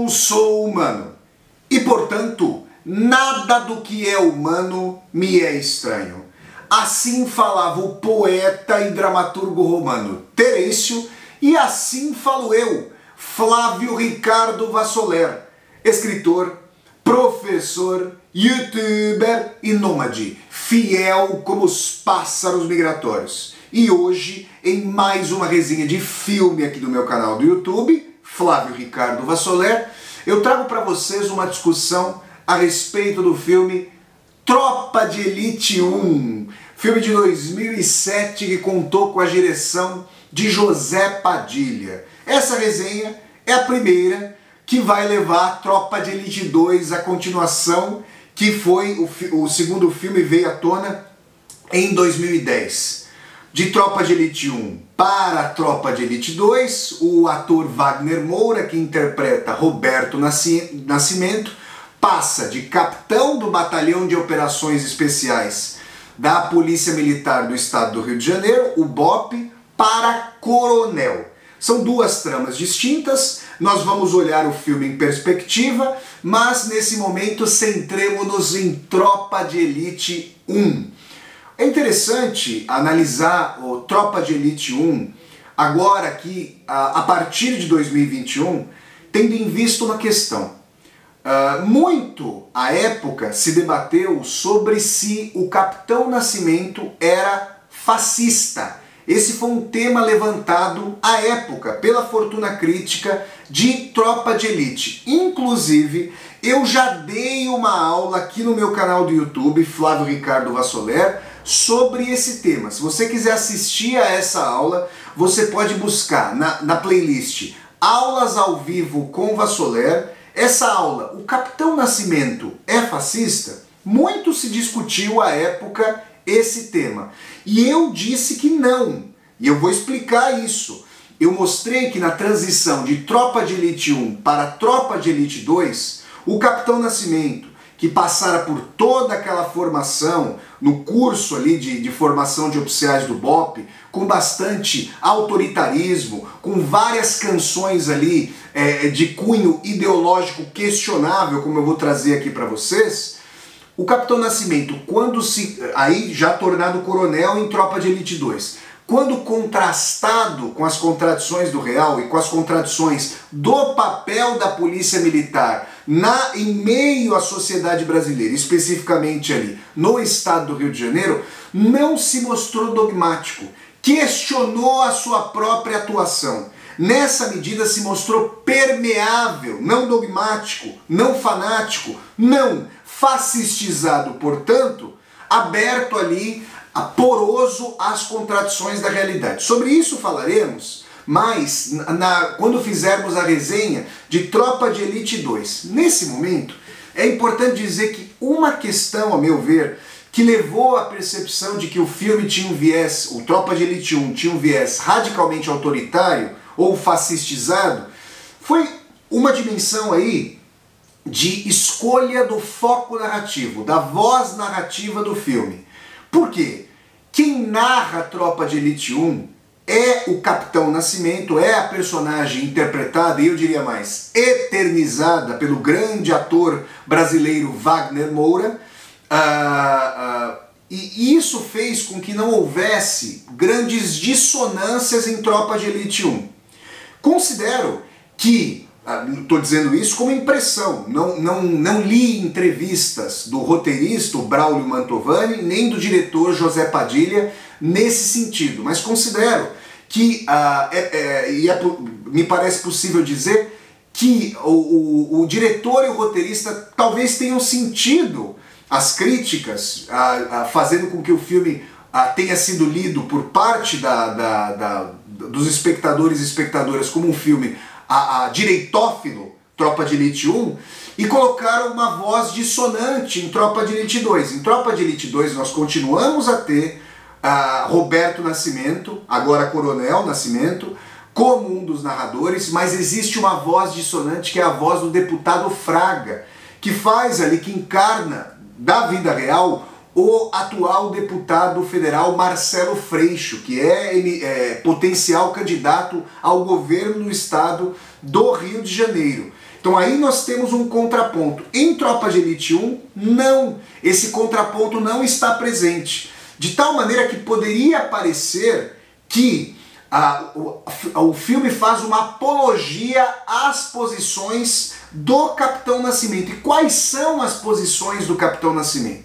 Eu sou humano e, portanto, nada do que é humano me é estranho. Assim falava o poeta e dramaturgo romano Terêncio, e assim falo eu, Flávio Ricardo Vassoler, escritor, professor, youtuber e nômade, fiel como os pássaros migratórios. E hoje, em mais uma resenha de filme aqui do meu canal do YouTube, Flávio Ricardo Vassoler, eu trago para vocês uma discussão a respeito do filme Tropa de Elite 1, filme de 2007 que contou com a direção de José Padilha. Essa resenha é a primeira que vai levar Tropa de Elite 2 à continuação, que foi o segundo filme, veio à tona em 2010. De Tropa de Elite 1 para Tropa de Elite 2, o ator Wagner Moura, que interpreta Roberto Nascimento, passa de capitão do Batalhão de Operações Especiais da Polícia Militar do Estado do Rio de Janeiro, o BOPE, para coronel. São duas tramas distintas, nós vamos olhar o filme em perspectiva, mas nesse momento centremos-nos em Tropa de Elite 1. É interessante analisar o Tropa de Elite 1 agora aqui, a partir de 2021, tendo em vista uma questão. Muito à época se debateu sobre se o Capitão Nascimento era fascista. Esse foi um tema levantado à época pela fortuna crítica de Tropa de Elite. Inclusive, eu já dei uma aula aqui no meu canal do YouTube, Flávio Ricardo Vassoler, sobre esse tema. Se você quiser assistir a essa aula, você pode buscar na playlist Aulas ao Vivo com Vassoler. Essa aula, o Capitão Nascimento é fascista? Muito se discutiu à época esse tema. E eu disse que não. E eu vou explicar isso. Eu mostrei que na transição de Tropa de Elite 1 para Tropa de Elite 2, o Capitão Nascimento, que passara por toda aquela formação, no curso ali de formação de oficiais do BOPE, com bastante autoritarismo, com várias canções ali de cunho ideológico questionável, como eu vou trazer aqui para vocês, o Capitão Nascimento, aí já tornado coronel em Tropa de Elite 2, quando contrastado com as contradições do real e com as contradições do papel da polícia militar em meio à sociedade brasileira, especificamente ali no estado do Rio de Janeiro, não se mostrou dogmático, questionou a sua própria atuação. Nessa medida se mostrou permeável, não dogmático, não fanático, não fascistizado, portanto, aberto ali, poroso às contradições da realidade. Sobre isso falaremos mais quando fizermos a resenha de Tropa de Elite 2. Nesse momento, é importante dizer que uma questão, a meu ver, que levou à percepção de que o filme tinha um viés, o Tropa de Elite 1 tinha um viés radicalmente autoritário ou fascistizado, foi uma dimensão aí de escolha do foco narrativo, da voz narrativa do filme. Por quê? Quem narra Tropa de Elite 1 é o Capitão Nascimento, é a personagem interpretada, e eu diria mais, eternizada pelo grande ator brasileiro Wagner Moura, e isso fez com que não houvesse grandes dissonâncias em Tropa de Elite 1. Considero que, estou dizendo isso como impressão, não li entrevistas do roteirista, o Braulio Mantovani, nem do diretor José Padilha nesse sentido, mas considero que, me parece possível dizer, que o diretor e o roteirista talvez tenham sentido as críticas, fazendo com que o filme tenha sido lido por parte dos espectadores e espectadoras como um filme direitófilo, Tropa de Elite 1, e colocaram uma voz dissonante em Tropa de Elite 2. Em Tropa de Elite 2 nós continuamos a ter Roberto Nascimento, agora Coronel Nascimento, como um dos narradores, mas existe uma voz dissonante que é a voz do deputado Fraga, que faz ali, que encarna da vida real o atual deputado federal Marcelo Freixo, que é potencial candidato ao governo do estado do Rio de Janeiro. Então aí nós temos um contraponto. Em Tropa de Elite 1, não. Esse contraponto não está presente. De tal maneira que poderia parecer que o filme faz uma apologia às posições do Capitão Nascimento. E quais são as posições do Capitão Nascimento?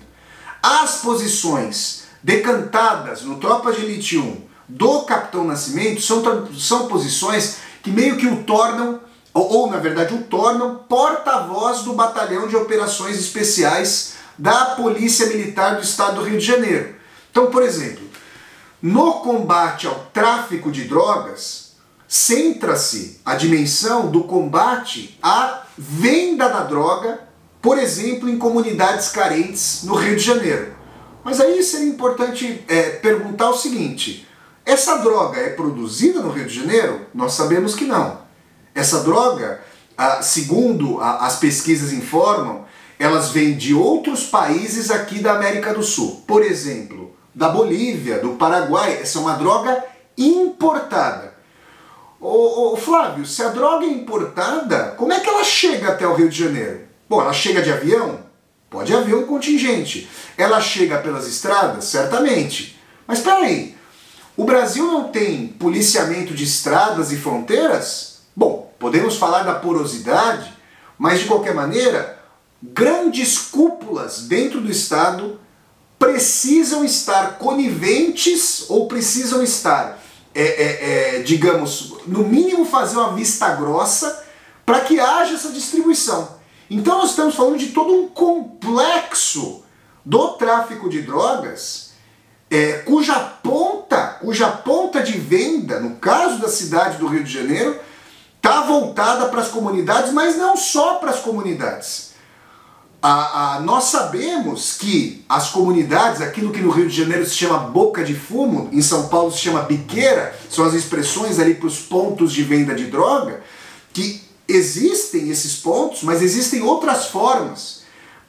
As posições decantadas no Tropa de Elite 1 do Capitão Nascimento são posições que meio que o tornam, ou na verdade o tornam, porta-voz do Batalhão de Operações Especiais da Polícia Militar do Estado do Rio de Janeiro. Então, por exemplo, no combate ao tráfico de drogas, centra-se a dimensão do combate à venda da droga, por exemplo, em comunidades carentes no Rio de Janeiro. Mas aí seria importante perguntar o seguinte: essa droga é produzida no Rio de Janeiro? Nós sabemos que não. Essa droga, segundo as pesquisas informam, elas vêm de outros países aqui da América do Sul. Por exemplo, da Bolívia, do Paraguai. Essa é uma droga importada. Ô Flávio, se a droga é importada, como é que ela chega até o Rio de Janeiro? Bom, ela chega de avião? Pode haver um contingente. Ela chega pelas estradas? Certamente. Mas espera aí, o Brasil não tem policiamento de estradas e fronteiras? Bom, podemos falar da porosidade, mas de qualquer maneira, grandes cúpulas dentro do Estado precisam estar coniventes ou precisam estar, digamos, no mínimo fazer uma vista grossa para que haja essa distribuição. Então nós estamos falando de todo um complexo do tráfico de drogas, cuja ponta de venda, no caso da cidade do Rio de Janeiro, está voltada para as comunidades, mas não só para as comunidades. Nós sabemos que as comunidades, aquilo que no Rio de Janeiro se chama boca de fumo, em São Paulo se chama biqueira, são as expressões ali para os pontos de venda de droga, que existem esses pontos, mas existem outras formas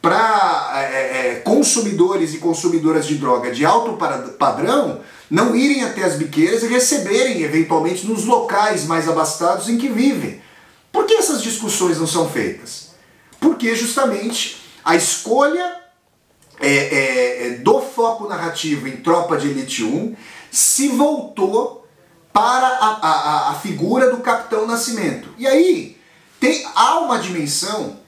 para consumidores e consumidoras de droga de alto padrão não irem até as biqueiras e receberem eventualmente nos locais mais abastados em que vivem. Por que essas discussões não são feitas? Porque justamente a escolha do foco narrativo em Tropa de Elite 1 se voltou para a figura do Capitão Nascimento. E aí há uma dimensão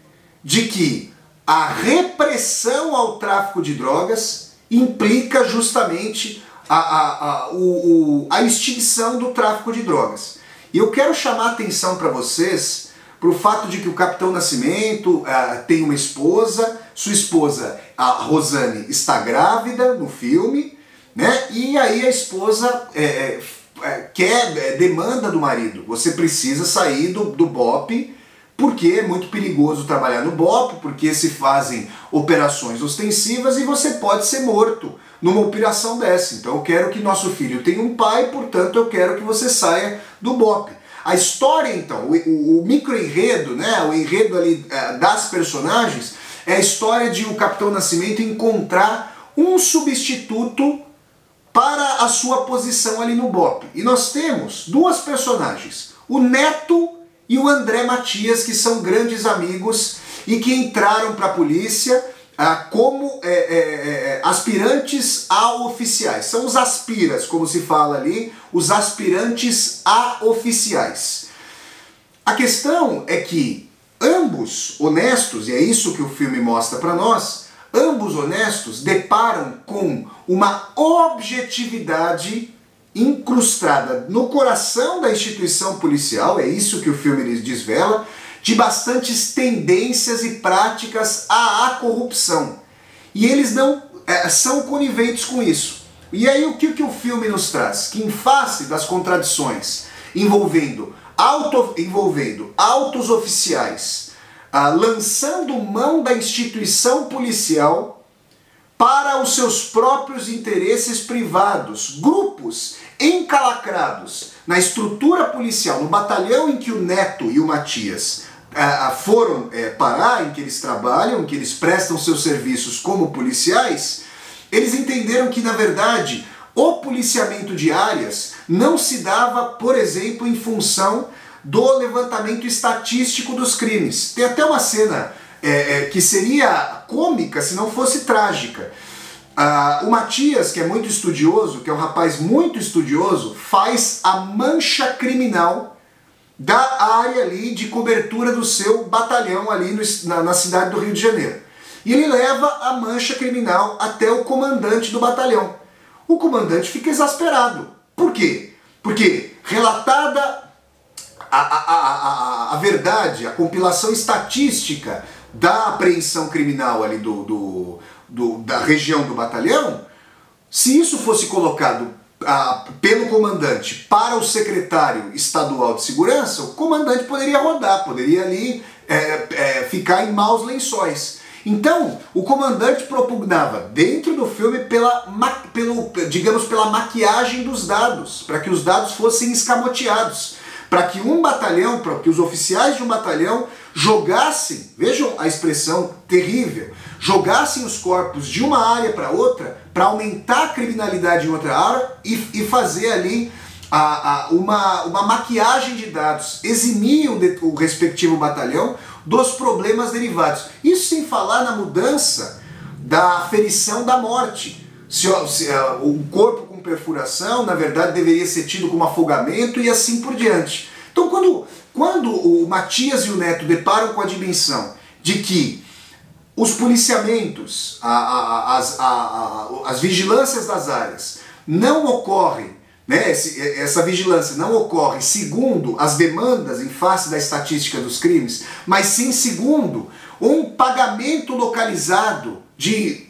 de que a repressão ao tráfico de drogas implica justamente a extinção do tráfico de drogas. E eu quero chamar a atenção para vocês para o fato de que o Capitão Nascimento tem uma esposa, sua esposa, a Rosane, está grávida no filme, né? E aí a esposa demanda do marido: você precisa sair do BOPE, porque é muito perigoso trabalhar no BOPE, porque se fazem operações ostensivas e você pode ser morto numa operação dessa. Então eu quero que nosso filho tenha um pai, portanto eu quero que você saia do BOPE. A história, então, o micro-enredo, né, o enredo ali das personagens, é a história de o Capitão Nascimento encontrar um substituto para a sua posição ali no BOPE. E nós temos duas personagens, o Neto e o André Matias, que são grandes amigos e que entraram para a polícia como aspirantes a oficiais. São os aspiras, como se fala ali, os aspirantes a oficiais. A questão é que ambos honestos, e é isso que o filme mostra para nós, ambos honestos deparam com uma objetividade incrustada no coração da instituição policial, é isso que o filme lhes desvela, de bastantes tendências e práticas à corrupção. E eles não são coniventes com isso. E aí o que o filme nos traz? Que em face das contradições envolvendo altos oficiais lançando mão da instituição policial para os seus próprios interesses privados, grupos encalacrados na estrutura policial, no batalhão em que o Neto e o Matias foram parar, em que eles trabalham, em que eles prestam seus serviços como policiais, eles entenderam que, na verdade, o policiamento de áreas não se dava, por exemplo, em função do levantamento estatístico dos crimes. Tem até uma cena que seria cômica se não fosse trágica. O Matias, que é muito estudioso, que é um rapaz muito estudioso, faz a mancha criminal da área ali de cobertura do seu batalhão ali na cidade do Rio de Janeiro. E ele leva a mancha criminal até o comandante do batalhão. O comandante fica exasperado. Por quê? Porque relatada a verdade, a compilação estatística da apreensão criminal ali da região do batalhão, se isso fosse colocado pelo comandante para o secretário estadual de segurança, o comandante poderia rodar, poderia ali ficar em maus lençóis. Então, o comandante propugnava dentro do filme pela maquiagem dos dados, para que os dados fossem escamoteados, para que para que os oficiais de um batalhão jogassem, vejam a expressão terrível, jogassem os corpos de uma área para outra, para aumentar a criminalidade em outra área e fazer ali uma maquiagem de dados, eximir o respectivo batalhão dos problemas derivados. Isso sem falar na mudança da aferição da morte. O corpo com perfuração, na verdade, deveria ser tido como afogamento e assim por diante. Então, quando o Matias e o Neto deparam com a dimensão de que os policiamentos, as vigilâncias das áreas não ocorrem, né, essa vigilância não ocorre segundo as demandas em face da estatística dos crimes, mas sim segundo um pagamento localizado de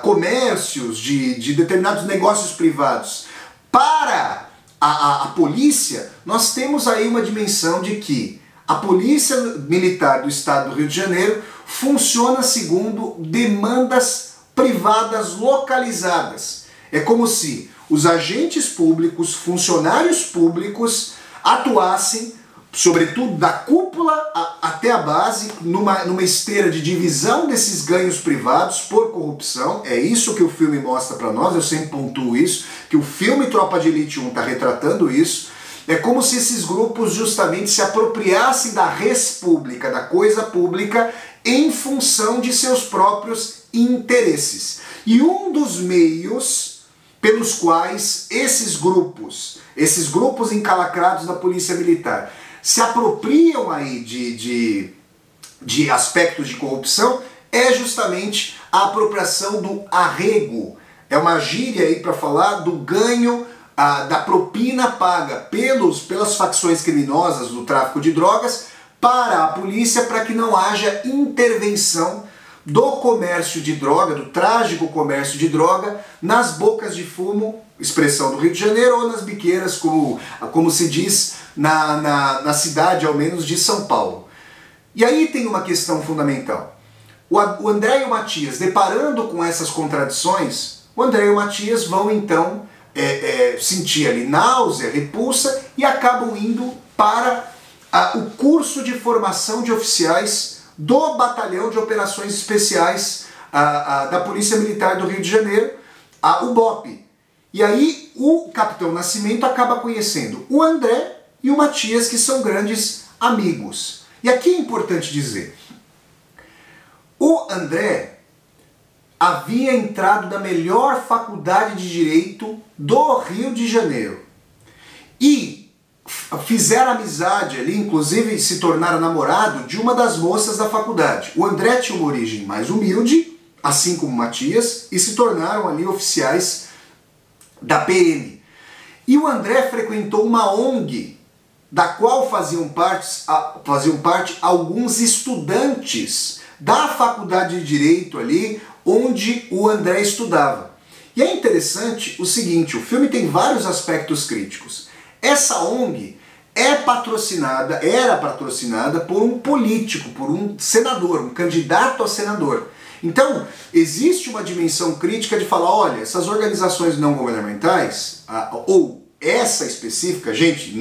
comércios, de determinados negócios privados para a polícia, nós temos aí uma dimensão de que a Polícia Militar do Estado do Rio de Janeiro funciona segundo demandas privadas localizadas. É como se os agentes públicos, funcionários públicos, atuassem, sobretudo da cúpula até a base, numa esteira de divisão desses ganhos privados por corrupção. É isso que o filme mostra para nós, eu sempre pontuo isso, que o filme Tropa de Elite 1 está retratando isso. É como se esses grupos justamente se apropriassem da res pública, da coisa pública, em função de seus próprios interesses. E um dos meios pelos quais esses grupos encalacrados da Polícia Militar se apropriam aí de aspectos de corrupção é justamente a apropriação do arrego. É uma gíria aí para falar do ganho da propina paga pelas facções criminosas do tráfico de drogas para a polícia, para que não haja intervenção do comércio de droga, do trágico comércio de droga, nas bocas de fumo, expressão do Rio de Janeiro, ou nas biqueiras, como se diz na cidade, ao menos, de São Paulo. E aí tem uma questão fundamental. O André e o Matias, deparando com essas contradições, o André e o Matias vão então sentir ali náusea, repulsa, e acabam indo para o curso de formação de oficiais do Batalhão de Operações Especiais da Polícia Militar do Rio de Janeiro, o BOPE. E aí o Capitão Nascimento acaba conhecendo o André e o Matias, que são grandes amigos. E aqui é importante dizer, o André havia entrado na melhor faculdade de Direito do Rio de Janeiro. E fizeram amizade ali, inclusive se tornaram namorado de uma das moças da faculdade. O André tinha uma origem mais humilde, assim como o Matias, e se tornaram ali oficiais da PM. E o André frequentou uma ONG, da qual faziam parte alguns estudantes da faculdade de Direito ali, onde o André estudava. E é interessante o seguinte, o filme tem vários aspectos críticos. Essa ONG era patrocinada por um político, por um senador, um candidato a senador. Então, existe uma dimensão crítica de falar, olha, essas organizações não governamentais, ou essa específica, gente,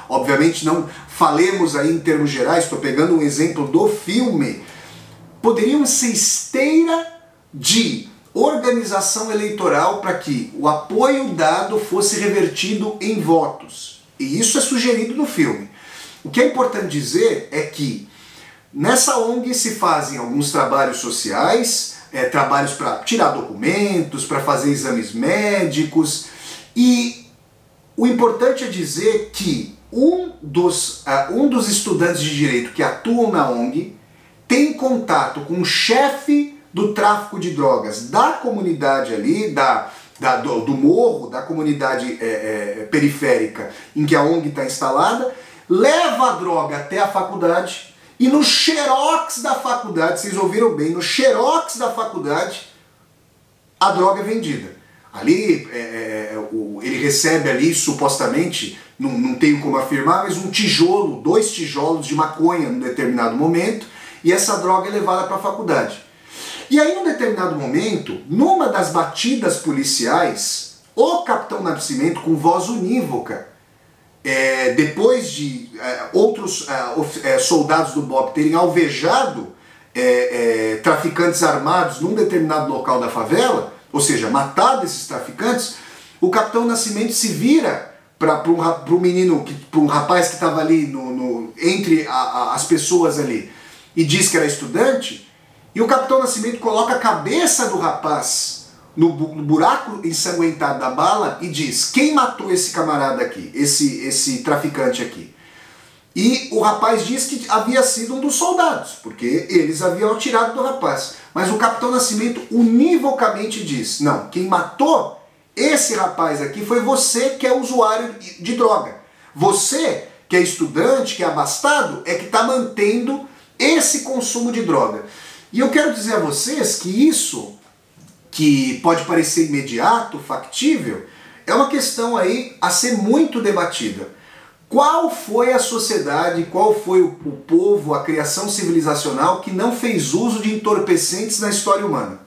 obviamente não falemos aí em termos gerais, estou pegando um exemplo do filme, poderiam ser esteira de organização eleitoral para que o apoio dado fosse revertido em votos. E isso é sugerido no filme. o que é importante dizer é que nessa ONG se fazem alguns trabalhos sociais, trabalhos para tirar documentos, para fazer exames médicos, e o importante é dizer que um dos estudantes de direito que atuam na ONG tem contato com o chefe do tráfico de drogas da comunidade ali, do morro, da comunidade periférica em que a ONG está instalada, leva a droga até a faculdade e no xerox da faculdade, vocês ouviram bem, no xerox da faculdade, a droga é vendida. Ali, ele recebe ali, supostamente, não tenho como afirmar, mas um tijolo, 2 tijolos de maconha num determinado momento, e essa droga é levada para a faculdade. E aí, num determinado momento, numa das batidas policiais, o Capitão Nascimento, com voz unívoca, depois de outros soldados do BOPE terem alvejado traficantes armados num determinado local da favela, ou seja, matado esses traficantes, o Capitão Nascimento se vira para um rapaz que estava ali entre as pessoas ali e diz que era estudante, e o Capitão Nascimento coloca a cabeça do rapaz no buraco ensanguentado da bala e diz: quem matou esse camarada aqui, esse traficante aqui? E o rapaz diz que havia sido um dos soldados, porque eles haviam atirado do rapaz. Mas o Capitão Nascimento univocamente diz: não, quem matou esse rapaz aqui foi você que é usuário de droga. Você que é estudante, que é abastado, é que está mantendo esse consumo de droga. E eu quero dizer a vocês que isso, que pode parecer imediato, factível, é uma questão aí a ser muito debatida. Qual foi a sociedade, qual foi o povo, a criação civilizacional que não fez uso de entorpecentes na história humana?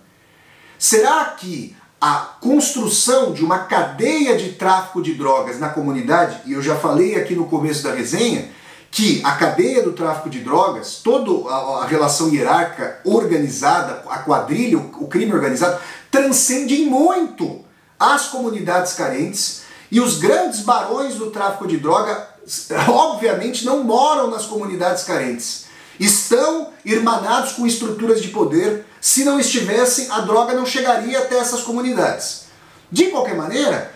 Será que a construção de uma cadeia de tráfico de drogas na comunidade, e eu já falei aqui no começo da resenha, que a cadeia do tráfico de drogas, toda a relação hierárquica organizada, a quadrilha, o crime organizado, transcende muito as comunidades carentes, e os grandes barões do tráfico de droga, obviamente, não moram nas comunidades carentes. Estão irmanados com estruturas de poder. Se não estivessem, a droga não chegaria até essas comunidades. De qualquer maneira,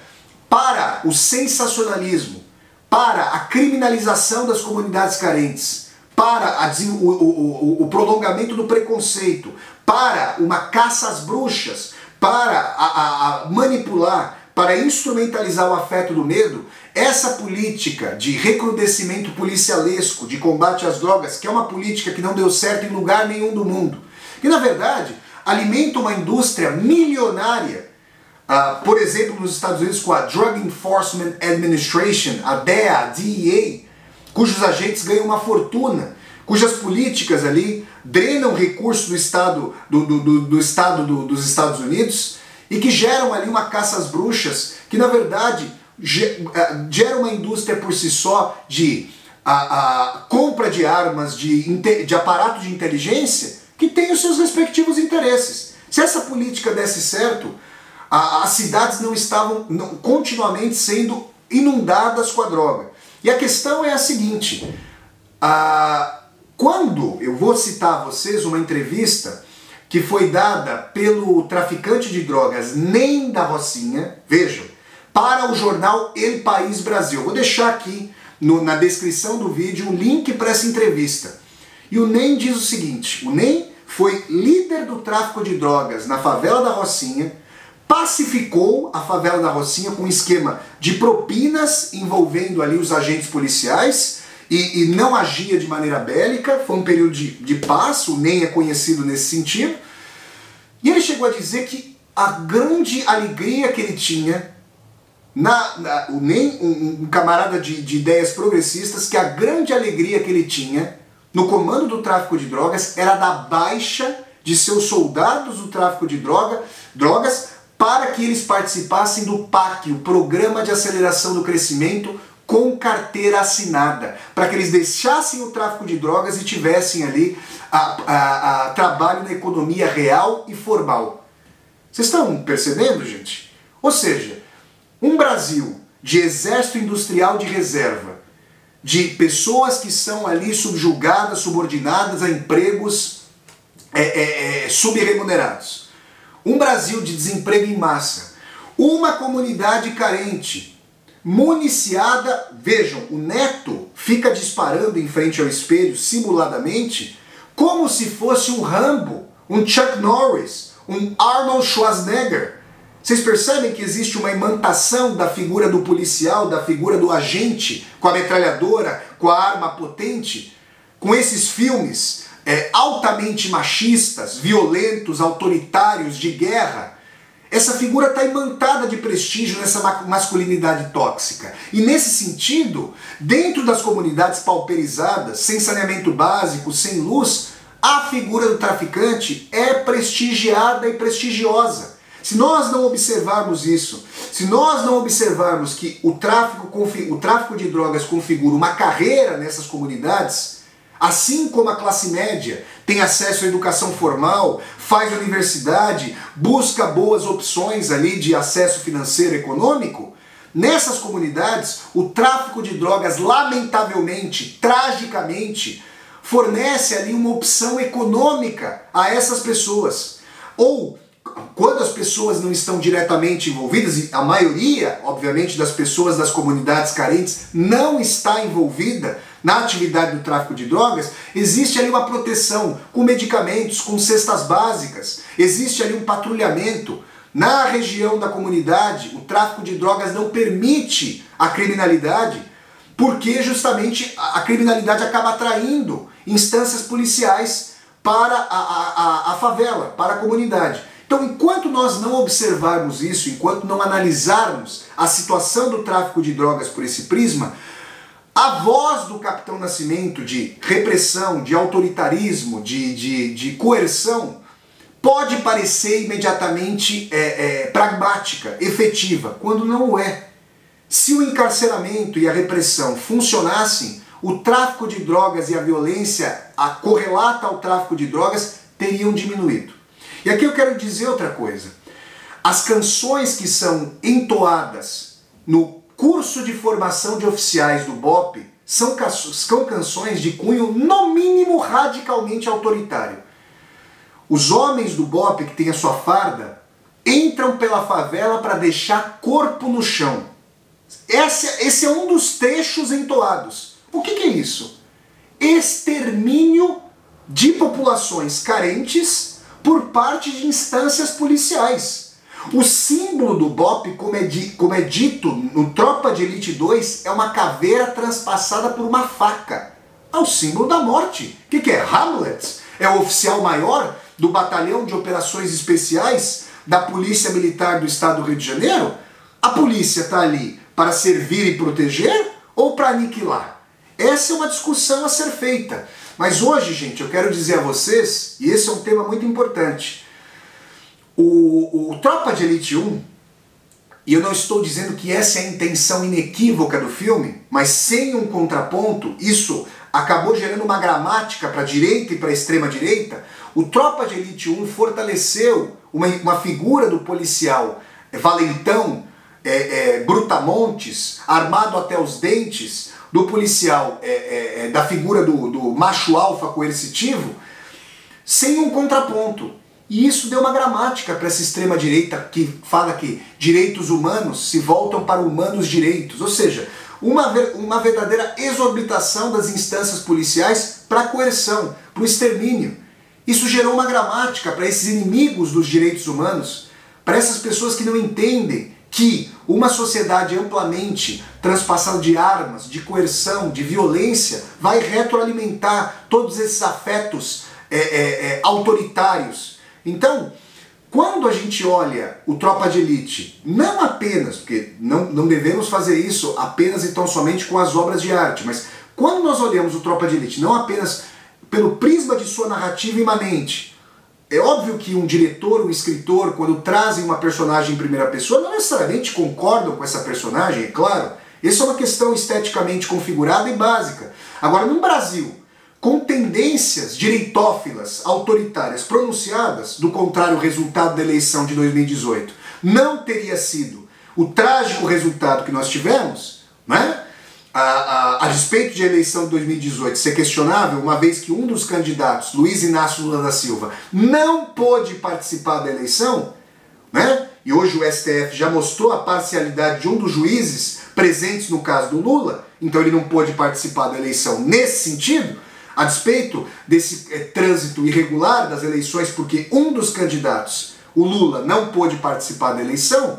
para o sensacionalismo, para a criminalização das comunidades carentes, para o prolongamento do preconceito, para uma caça às bruxas, para manipular, para instrumentalizar o afeto do medo, essa política de recrudescimento policialesco, de combate às drogas, que é uma política que não deu certo em lugar nenhum do mundo, que na verdade alimenta uma indústria milionária, por exemplo nos Estados Unidos com a Drug Enforcement Administration, a DEA, cujos agentes ganham uma fortuna, cujas políticas ali drenam recursos do Estado dos Estados Unidos e que geram ali uma caça às bruxas, que na verdade gera uma indústria por si só de compra de armas, de aparato de inteligência, que tem os seus respectivos interesses. Se essa política desse certo, as cidades não estavam continuamente sendo inundadas com a droga. E a questão é a seguinte, quando eu vou citar a vocês uma entrevista que foi dada pelo traficante de drogas Nem da Rocinha, vejam, para o jornal El País Brasil. Vou deixar aqui na descrição do vídeo um link para essa entrevista. E o Nem diz o seguinte: o Nem foi líder do tráfico de drogas na favela da Rocinha, pacificou a favela da Rocinha com um esquema de propinas envolvendo ali os agentes policiais e não agia de maneira bélica, foi um período de paz, o Nem é conhecido nesse sentido. E ele chegou a dizer que a grande alegria que ele tinha, o Nem, um camarada de ideias progressistas, que a grande alegria que ele tinha no comando do tráfico de drogas era da baixa de seus soldados do tráfico de drogas para que eles participassem do PAC, o Programa de Aceleração do Crescimento, com carteira assinada, para que eles deixassem o tráfico de drogas e tivessem ali trabalho na economia real e formal. Vocês estão percebendo, gente? Ou seja, um Brasil de exército industrial de reserva, de pessoas que são ali subjugadas, subordinadas a empregos subremunerados. Um Brasil de desemprego em massa. Uma comunidade carente, municiada. Vejam, o neto fica disparando em frente ao espelho, simuladamente, como se fosse um Rambo, um Chuck Norris, um Arnold Schwarzenegger. Vocês percebem que existe uma imantação da figura do policial, da figura do agente, com a metralhadora, com a arma potente, com esses filmes altamente machistas, violentos, autoritários, de guerra. Essa figura está imantada de prestígio nessa masculinidade tóxica. E nesse sentido, dentro das comunidades pauperizadas, sem saneamento básico, sem luz, a figura do traficante é prestigiada e prestigiosa. Se nós não observarmos isso, se nós não observarmos que o tráfico de drogas configura uma carreira nessas comunidades, assim como a classe média tem acesso à educação formal, faz universidade, busca boas opções ali de acesso financeiro e econômico, nessas comunidades o tráfico de drogas, lamentavelmente, tragicamente, fornece ali uma opção econômica a essas pessoas. Ou, quando as pessoas não estão diretamente envolvidas, e a maioria, obviamente, das pessoas das comunidades carentes não está envolvida na atividade do tráfico de drogas, existe ali uma proteção com medicamentos, com cestas básicas, existe ali um patrulhamento. Na região da comunidade, o tráfico de drogas não permite a criminalidade, porque justamente a criminalidade acaba atraindo instâncias policiais para a favela, para a comunidade. Então, enquanto nós não observarmos isso, enquanto não analisarmos a situação do tráfico de drogas por esse prisma, a voz do Capitão Nascimento de repressão, de autoritarismo, de coerção, pode parecer imediatamente pragmática, efetiva, quando não o é. Se o encarceramento e a repressão funcionassem, o tráfico de drogas e a violência correlata ao tráfico de drogas teriam diminuído. E aqui eu quero dizer outra coisa. As canções que são entoadas no curso de formação de oficiais do BOPE são canções de cunho, no mínimo, radicalmente autoritário. Os homens do BOPE que têm a sua farda entram pela favela para deixar corpo no chão. Esse é um dos trechos entoados. O que é isso? Extermínio de populações carentes por parte de instâncias policiais. O símbolo do BOPE, como é dito no Tropa de Elite 2, é uma caveira transpassada por uma faca. É o símbolo da morte. O que é? Hamlet? É o oficial maior do Batalhão de Operações Especiais da Polícia Militar do Estado do Rio de Janeiro? A polícia está ali para servir e proteger ou para aniquilar? Essa é uma discussão a ser feita. Mas hoje, gente, eu quero dizer a vocês, e esse é um tema muito importante, o Tropa de Elite 1, e eu não estou dizendo que essa é a intenção inequívoca do filme, mas sem um contraponto, isso acabou gerando uma gramática para a direita e para a extrema-direita. O Tropa de Elite 1 fortaleceu uma figura do policial valentão, brutamontes, armado até os dentes, do policial, da figura do macho alfa coercitivo, sem um contraponto. E isso deu uma gramática para essa extrema-direita que fala que direitos humanos se voltam para humanos direitos. Ou seja, uma verdadeira exorbitação das instâncias policiais para a coerção, para o extermínio. Isso gerou uma gramática para esses inimigos dos direitos humanos, para essas pessoas que não entendem que uma sociedade amplamente transpassada de armas, de coerção, de violência, vai retroalimentar todos esses afetos autoritários. Então, quando a gente olha o Tropa de Elite, não apenas, porque não devemos fazer isso apenas e tão somente com as obras de arte, mas quando nós olhamos o Tropa de Elite, não apenas pelo prisma de sua narrativa imanente, é óbvio que um diretor, um escritor, quando trazem uma personagem em primeira pessoa, não necessariamente concordam com essa personagem, é claro. Isso é uma questão esteticamente configurada e básica. Agora, no Brasil, com tendências direitófilas, autoritárias pronunciadas, do contrário, o resultado da eleição de 2018 não teria sido o trágico resultado que nós tivemos, né? a despeito de a eleição de 2018 ser questionável, uma vez que um dos candidatos, Luiz Inácio Lula da Silva, não pôde participar da eleição, né? E hoje o STF já mostrou a parcialidade de um dos juízes presentes no caso do Lula, então ele não pôde participar da eleição nesse sentido, a despeito desse trânsito irregular das eleições, porque um dos candidatos, o Lula, não pôde participar da eleição,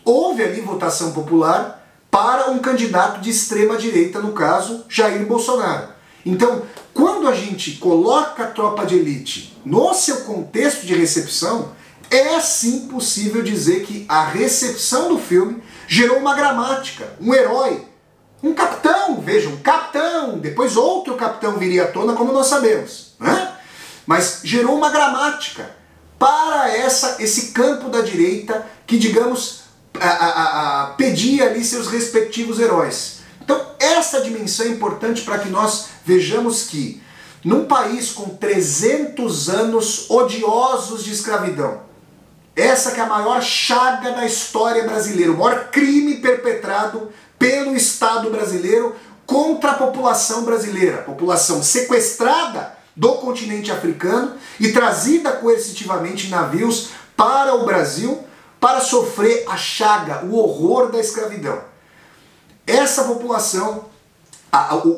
houve ali votação popular para um candidato de extrema direita, no caso, Jair Bolsonaro. Então, quando a gente coloca a Tropa de Elite no seu contexto de recepção, é sim possível dizer que a recepção do filme gerou uma gramática, um herói, um capitão, veja, um capitão, depois outro capitão viria à tona, como nós sabemos, né? Mas gerou uma gramática para esse campo da direita que, digamos, pedia ali seus respectivos heróis. Então essa dimensão é importante para que nós vejamos que num país com 300 anos odiosos de escravidão, essa que é a maior chaga da história brasileira, o maior crime perpetrado pelo Estado brasileiro contra a população brasileira, a população sequestrada do continente africano e trazida coercitivamente em navios para o Brasil para sofrer a chaga, o horror da escravidão. Essa população,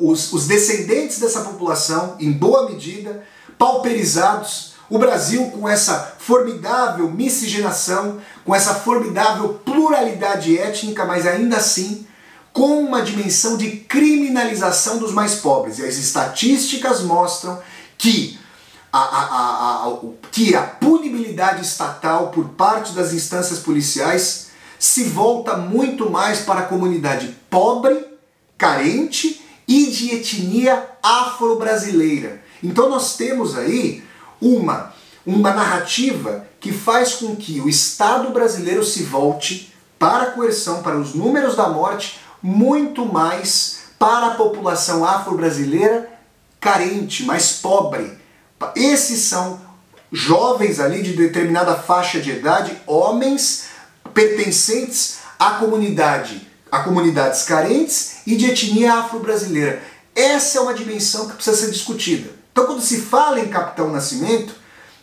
os descendentes dessa população, em boa medida, pauperizados, o Brasil com essa formidável miscigenação, com essa formidável pluralidade étnica, mas ainda assim com uma dimensão de criminalização dos mais pobres. E as estatísticas mostram que a punibilidade estatal por parte das instâncias policiais se volta muito mais para a comunidade pobre, carente e de etnia afro-brasileira. Então nós temos aí uma narrativa que faz com que o Estado brasileiro se volte para a coerção, para os números da morte, muito mais para a população afro-brasileira carente, mais pobre. Esses são jovens ali de determinada faixa de idade, homens pertencentes a comunidades carentes e de etnia afro-brasileira. Essa é uma dimensão que precisa ser discutida. Então, quando se fala em Capitão Nascimento,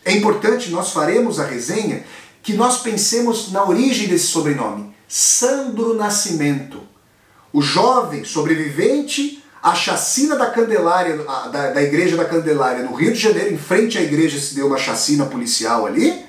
é importante, nós faremos a resenha, que nós pensemos na origem desse sobrenome, Sandro Nascimento. O jovem sobrevivente à chacina da Candelária, da Igreja da Candelária, no Rio de Janeiro, em frente à igreja se deu uma chacina policial ali,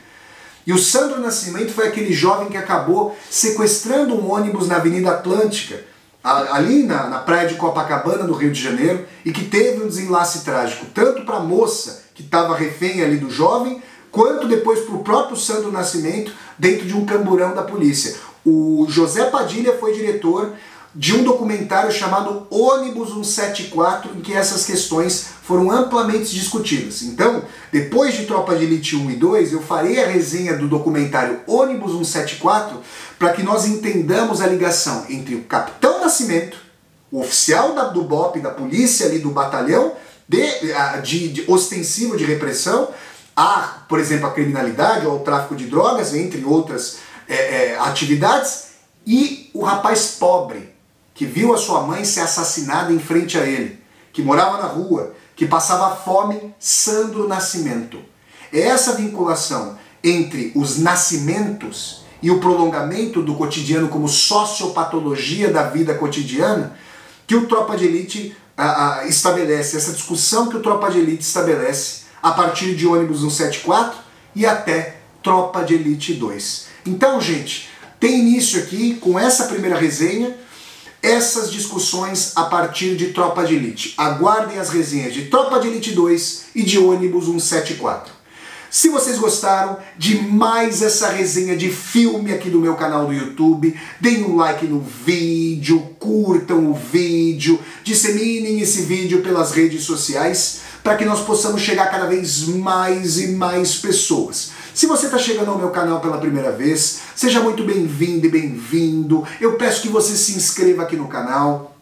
e o Sandro Nascimento foi aquele jovem que acabou sequestrando um ônibus na Avenida Atlântica, ali na praia de Copacabana, no Rio de Janeiro, e que teve um desenlace trágico, tanto para a moça que estava refém ali do jovem, quanto depois para o próprio Sandro Nascimento, dentro de um camburão da polícia. O José Padilha foi diretor de um documentário chamado Ônibus 174, em que essas questões foram amplamente discutidas. Então, depois de Tropa de Elite 1 e 2, eu farei a resenha do documentário Ônibus 174 para que nós entendamos a ligação entre o Capitão Nascimento, o oficial do BOP, da polícia ali do batalhão, de ostensivo de repressão, por exemplo, a criminalidade ou o tráfico de drogas, entre outras atividades, e o rapaz pobre, que viu a sua mãe ser assassinada em frente a ele, que morava na rua, que passava fome, Sandro Nascimento. É essa vinculação entre os nascimentos e o prolongamento do cotidiano como sociopatologia da vida cotidiana que o Tropa de Elite estabelece, essa discussão que o Tropa de Elite estabelece a partir de Ônibus 174 e até Tropa de Elite 2. Então, gente, tem início aqui com essa primeira resenha, essas discussões a partir de Tropa de Elite. Aguardem as resenhas de Tropa de Elite 2 e de Ônibus 174. Se vocês gostaram de mais essa resenha de filme aqui do meu canal do YouTube, deem um like no vídeo, curtam o vídeo, disseminem esse vídeo pelas redes sociais para que nós possamos chegar cada vez mais e mais pessoas. Se você está chegando ao meu canal pela primeira vez, seja muito bem-vindo e bem-vindo. Eu peço que você se inscreva aqui no canal,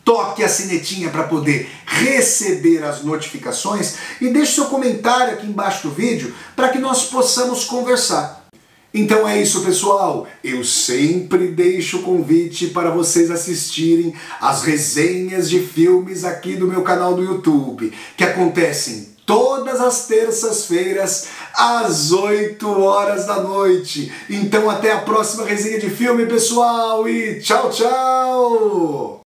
toque a sinetinha para poder receber as notificações e deixe seu comentário aqui embaixo do vídeo para que nós possamos conversar. Então é isso, pessoal. Eu sempre deixo o convite para vocês assistirem as resenhas de filmes aqui do meu canal do YouTube, que acontecem todas as terças-feiras às 8 horas da noite. Então até a próxima resenha de filme, pessoal, e tchau, tchau!